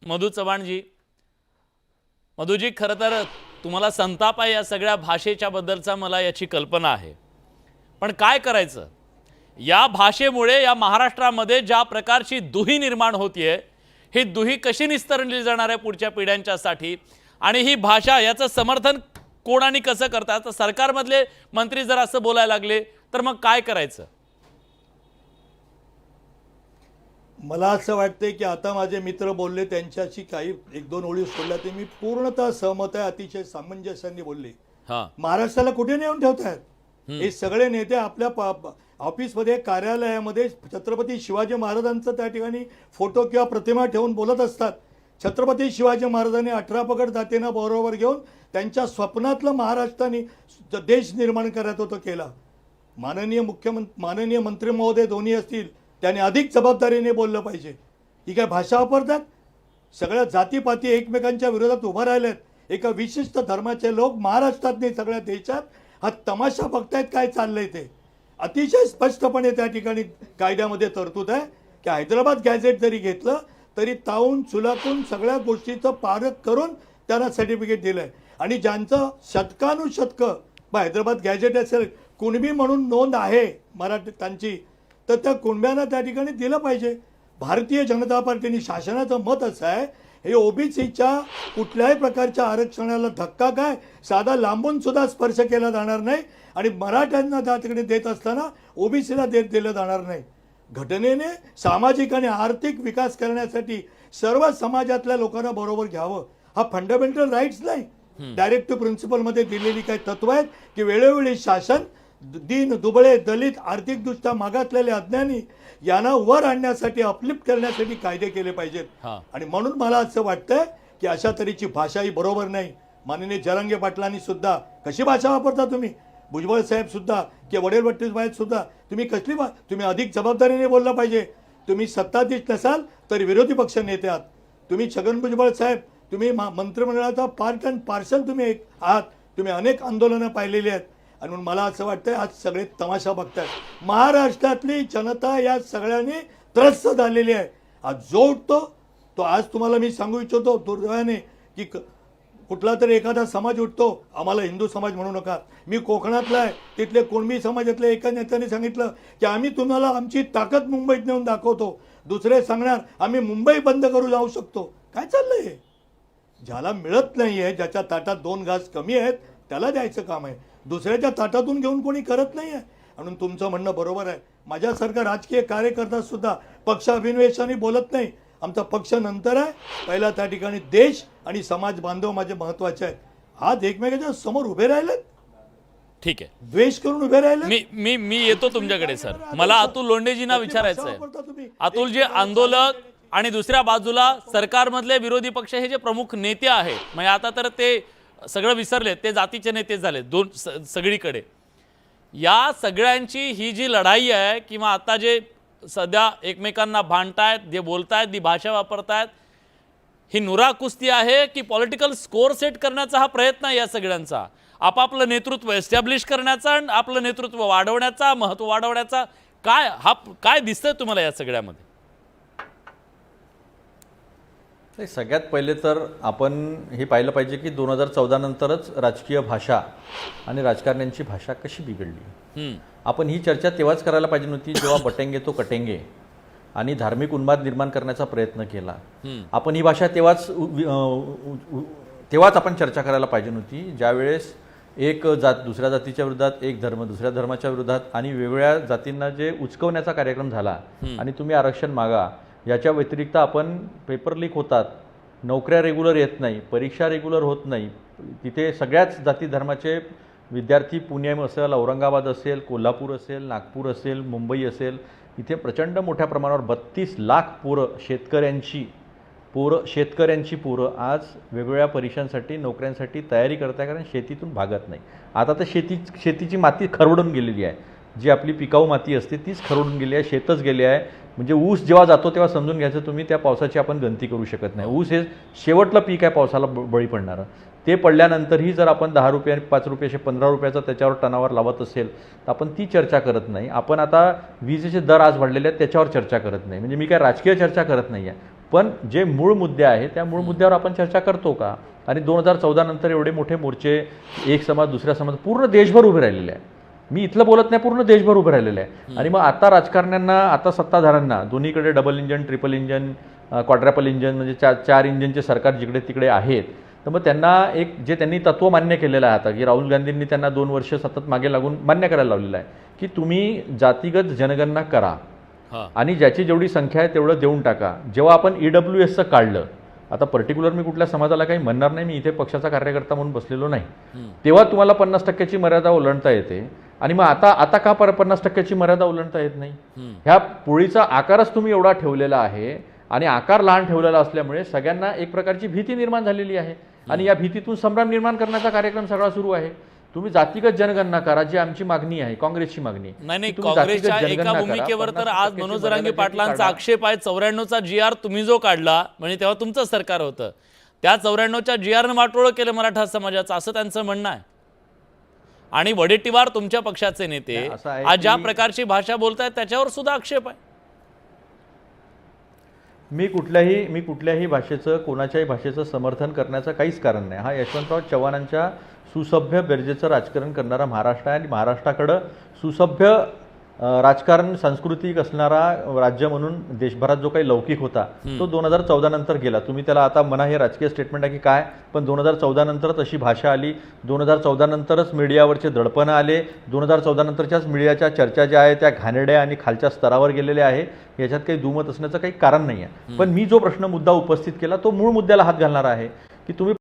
मधु चव्हाणजी, मधुजी, खरं तर तुम्हाला संताप आहे या सगळ्या भाषेच्या बद्दलचा, मला याची कल्पना आहे. पण काय करायचं, या भाषेमुळे या महाराष्ट्रामध्ये ज्या प्रकारची दुही निर्माण होतीये, ही दुही कशी निस्तरली जाणार आहे पुढच्या पिढ्यांच्यासाठी, आणि ही भाषा याचं समर्थन कोण आणि कसं करतात. तर सरकारमधले मंत्री जर असं बोलायला लागले तर मग काय करायचं? मला असं वाटतंय की आता माझे मित्र बोलले त्यांच्याशी काही एक दोन ओळी सोडल्या ते मी पूर्णतः सहमत आहे. अतिशय सामंजस्याने बोलले. महाराष्ट्राला कुठे नेऊन ठेवतायत हे सगळे नेते? आपल्या ऑफिसमध्ये, कार्यालयामध्ये छत्रपती शिवाजी महाराजांचं त्या ठिकाणी फोटो किंवा प्रतिमा ठेवून बोलत असतात. छत्रपती शिवाजी महाराजांनी 18 पगड जातींना बरोबर घेऊन त्यांच्या स्वप्नातलं महाराष्ट्राने देश निर्माण करायचं होतं केला. माननीय मंत्री महोदय दोन्ही असतील, त्याने अधिक जबाबदारीने बोललं पाहिजे. ही काय भाषा वापरतात? सगळ्या जातीपाती एकमेकांच्या विरोधात उभा राहिलेत. एका विशिष्ट धर्माचे लोक महाराष्ट्रात नाही सगळ्या देशात हा तमाशा बघतायत काय चाललंय ते. अतिशय स्पष्टपणे त्या ठिकाणी कायद्यामध्ये तरतूद आहे की हैदराबाद गॅझेट जरी घेतलं तरी तावून चुलाकून सगळ्या गोष्टीचं पारख करून त्यांना सर्टिफिकेट दिलं आहे. आणि ज्यांचं शतकानुशतकं हैदराबाद गॅझेट असेल, कुणबी म्हणून नोंद आहे मराठ्यांची, तर त्या कुणब्यांना त्या ठिकाणी दिलं पाहिजे. भारतीय जनता पार्टीने शासनाचं मत असं आहे, हे ओबीसीच्या कुठल्याही प्रकारच्या आरक्षणाला धक्का काय साधा लांबून सुद्धा स्पर्श केला जाणार नाही आणि मराठ्यांना त्या ठिकाणी देत असताना ओबीसीला दिलं जाणार नाही. घटनेने सामाजिक आणि आर्थिक विकास करण्यासाठी सर्व समाजातल्या लोकांना बरोबर घ्यावं, हा फंडामेंटल राईट्स नाही. डायरेक्टिव्ह प्रिन्सिपलमध्ये दिलेली काही तत्व आहेत की वेळोवेळी शासन दीन, दुबळे, दलित, आर्थिकदृष्ट्या मागासलेले, अज्ञानी यांना वर आणण्यासाठी, अपलिफ्ट करण्यासाठी कायदे केले पाहिजेत. आणि म्हणून मला असं वाटतंय की अशा तऱ्हेची भाषा ही बरोबर नाही. माननीय जरांगे पाटलांनी सुद्धा कशी भाषा वापरता तुम्ही, भुजबळ साहेब सुद्धा किंवा वडेलवट्टी साहेब सुद्धा, तुम्ही कसली तुम्ही अधिक जबाबदारीने बोललं पाहिजे. तुम्ही सत्ताधीश नसाल तरी विरोधी पक्ष नेते आहात. तुम्ही छगन भुजबळ साहेब, तुम्ही मंत्रिमंडळाचा पार्ट अँड पार्सल तुम्ही आहात. तुम्ही अनेक आंदोलनं पाहिलेली आहेत. आणि म्हणून मला असं वाटतंय आज सगळे तमाशा बघतायत. महाराष्ट्रातली जनता या सगळ्यांनी त्रस्त झालेली आहे. आज जो उठतो तो, आज तुम्हाला मी सांगू इच्छितो दुर्दैवाने की कुठला तरी एखादा समाज उठतो, आम्हाला हिंदू समाज म्हणू नका, मी कोकणातला आहे, तिथले कुणबी समाजातल्या एका नेत्याने सांगितलं की आम्ही तुम्हाला आमची ताकद मुंबईत नेऊन दाखवतो. दुसरे सांगणार आम्ही मुंबई बंद करू जाऊ शकतो. काय चाललंय? ज्याला मिळत नाहीये, ज्याच्या ताटात 2 घास कमी आहेत त्याला द्यायचं काम आहे. दुसऱ्याच्या ताटातून घेऊन कोणी करत नाही आहे. म्हणून तुमचं म्हणणं बरोबर आहे. माझ्यासारखा राजकीय कार्यकर्ता सुद्धा पक्ष अभिनिवेशाने बोलत नाही. आमचा पक्ष नंतर आहे, पहिला त्या ठिकाणी देश आणि समाज बांधव माझे महत्वाचे आहेत. आज एकमेकांच्या समोर उभे राहिलेत, ठीक आहे, द्वेष करून उभे राहिले. मी येतो तुमच्याकडे सर. मला अतुल लोंढेजींना विचारायचं आहे. अतुल, जे आंदोलक आणि दुसऱ्या बाजूला सरकारमधले विरोधी पक्ष हे जे प्रमुख नेते आहेत, म्हणजे आता तर ते सगळं विसरले, ते जातीचे नेते झाले दोन सगळीकडे. या सगळ्यांची ही जी लढाई आहे किंवा आता जे सध्या एकमेकांना भांडतायत, जे बोलतायत, जी भाषा वापरतायत, ही नुरा कुस्ती आहे की पॉलिटिकल स्कोर सेट करण्याचा हा प्रयत्न आहे या सगळ्यांचा, आपापलं नेतृत्व एस्टॅब्लिश करण्याचा आणि आपलं नेतृत्व वाढवण्याचा, महत्त्व वाढवण्याचा? काय दिसतंय तुम्हाला या सगळ्यामध्ये? सगळ्यात पहिले तर आपण हे पाहिलं पाहिजे की 2014 नंतरच राजकीय भाषा आणि राजकारण्यांची भाषा कशी बिघडली. आपण ही चर्चा तेव्हाच करायला पाहिजे नव्हती जेव्हा बटेंगे तो कटेंगे आणि धार्मिक उन्माद निर्माण करण्याचा प्रयत्न केला. आपण ही भाषा तेव्हाच आपण चर्चा करायला पाहिजे नव्हती ज्यावेळेस एक जात दुसऱ्या जातीच्या विरोधात, एक धर्म दुसऱ्या धर्माच्या विरोधात आणि वेगवेगळ्या जातींना जे उचकवण्याचा कार्यक्रम झाला. आणि तुम्ही आरक्षण मागा, याच्या व्यतिरिक्त आपण पेपर लीक होतात, नोकऱ्या रेग्युलर येत नाही, परीक्षा रेग्युलर होत नाही, तिथे सगळ्याच जाती धर्माचे विद्यार्थी पुणे असेल, औरंगाबाद असेल, कोल्हापूर असेल, नागपूर असेल, मुंबई असेल, इथे प्रचंड मोठ्या प्रमाणावर 32 लाख शेतकऱ्यांची पोरं आज वेगवेगळ्या परीक्षांसाठी, नोकऱ्यांसाठी तयारी करत आहे, कारण शेतीतून भागत नाही. आता तर शेतीची माती खरवडून गेलेली आहे. जी आपली पिकाऊ माती असते तीच खरवडून गेली आहे, शेतच गेले आहे. म्हणजे ऊस जेव्हा जातो तेव्हा समजून घ्यायचं तुम्ही त्या पावसाची आपण गणती करू शकत नाही. ऊस हे शेवटलं पीक आहे पावसाला बळी पडणारं. ते पडल्यानंतरही जर आपण 10 रुपये, 5 रुपये, 15 रुपयाचा त्याच्यावर टनावर लावत असेल तर आपण ती चर्चा करत नाही. आपण आता विजेचे दर आज वाढलेले आहेत त्याच्यावर चर्चा करत नाही. म्हणजे मी काय राजकीय चर्चा करत नाही आहे, पण जे मूळ मुद्दे आहेत त्या मूळ मुद्द्यावर आपण चर्चा करतो का? आणि 2014 नंतर एवढे मोठे मोर्चे, एक समाज दुसऱ्या समाज, पूर्ण देशभर उभे राहिलेले आहे. मी इथलं बोलत नाही, पूर्ण देशभर उभे राहिलेले आहे. आणि मग आता राजकारण्यांना, आता सत्ताधाऱ्यांना, दोन्हीकडे double engine, triple engine, quadruple engine, म्हणजे चार इंजनचे सरकार जिकडे तिकडे आहेत, तर मग त्यांना एक जे त्यांनी तत्व मान्य केलेलं आहे आता, की राहुल गांधींनी त्यांना 2 वर्ष सतत मागे लागून मान्य करायला लावलेलं आहे, की तुम्ही जातीगत जनगणना करा आणि ज्याची जेवढी संख्या आहे तेवढं देऊन टाका. जेव्हा आपण EWSचं काढलं, आता पर्टिक्युलर मी कुठल्या समाजाला काही म्हणणार नाही, मी इथे पक्षाचा कार्यकर्ता म्हणून बसलेलो नाही, तेव्हा तुम्हाला 50% मर्यादा ओलांडता येते. आणि मग आता का 50% मर्यादा ओलांडता येत नाही? ह्या पोळीचा आकारच तुम्ही एवढा ठेवलेला आहे आणि आकार लहान ठेवलेला असल्यामुळे सगळ्यांना एक प्रकारची भीती निर्माण झालेली आहे आणि या भीतीतून संभ्रम निर्माण करण्याचा कार्यक्रम सगळा सुरू आहे. तुम्ही जातीगत जनगणना करा, जी आमची मागणी आहे, काँग्रेसची मागणी. नाही, काँग्रेसच्या एका भूमिकेवर तर आज मनोज जरांगे पाटलांचा आक्षेप आहे. 94चा GR तुम्ही जो काढला, म्हणजे तेव्हा तुमचं सरकार होतं, त्या 94च्या GRनं वाटोळं केलं मराठा समाजाचं, असं त्यांचं म्हणणं आहे. आणि वडेट्टीवार तुमच्या पक्षाचे नेते आज ज्या प्रकारची भाषा बोलतायत त्याच्यावर सुद्धा आक्षेप आहे. मी कुठल्याही भाषेचं, कोणाच्याही भाषेचं समर्थन करण्याचं काहीच कारण नाही. हा यशवंतराव चव्हाणांच्या सुसभ्य गरजेचं राजकारण करणारा महाराष्ट्र आहे आणि महाराष्ट्राकडं सुसभ्य राजकारण, सांस्कृतिक असणारा राज्य म्हणून देशभरात जो काही लौकिक होता तो 2014 नंतर गेला. तुम्ही त्याला आता म्हणा हे राजकीय स्टेटमेंट आहे की काय, पण 2014 नंतरच अशी भाषा आली, 2014 नंतरच मीडियावरचे दडपणं आले, 2014 नंतरच्याच मीडियाच्या चर्चा ज्या आहेत त्या घाणेरड्या आणि खालच्या स्तरावर गेलेल्या आहे. याच्यात काही दुमत असण्याचं काही कारण नाही आहे. पण मी जो मुद्दा उपस्थित केला तो मूळ मुद्द्याला हात घालणारा आहे की तुम्ही